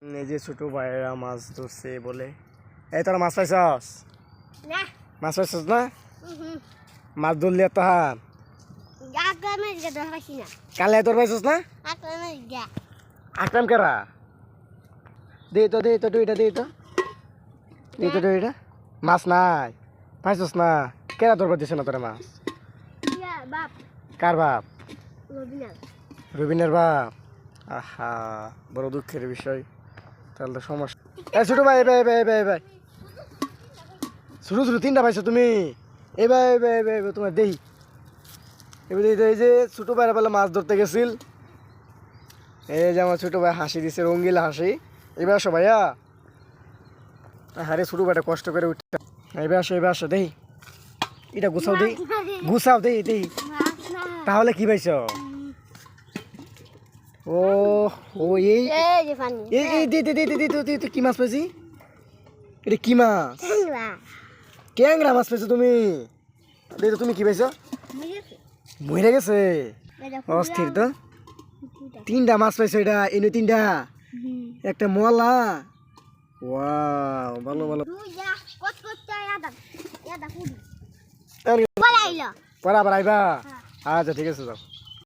এই যে ছোট ভাইয়েরা মাছ ধরছে বলে। এই তোরা মাছ পাইছস না? মাছ পাইছস না? মাছ ধরলি এত হান কালে তোর পাইছস না? আকরাম কেরা দে তো দুইটা মাছ নাই পাইছস না? কেরা তোর দিছে না তোরা মাছ? কার বাপ? রবিনের বাপ। আহা, বড় দুঃখের বিষয়। তাহলে তো সমস্যা। এই ছোট ভাই ভাই ছোট তিনটা পাইছো তুমি? এবার তোমার দেই এই যে ছোট ভাইরা বলে মাছ ধরতে গেছিল। এই যে আমার ছোট ভাই হাসি দিছে, রঙ্গিলা হাসি। এবার আসো ভাইয়া। আরে ছোট ভাইটা কষ্ট করে উঠতে। এবার আসো দেই এটা গুছাও দেই তাহলে কি পাইছ? ও এই কি মাছ পাইছি? এটা কি মাছ? ট্যাংরা মাছ পাইছো তুমি? তুমি কি পাইছো? মরে গেছে। অস্থির তো। তিনটা মাছ পাইছো, এটা এনে তিনটা, একটা মলা। ওয়াও, ভালো পড়া আইবা। আচ্ছা ঠিক আছে যাও।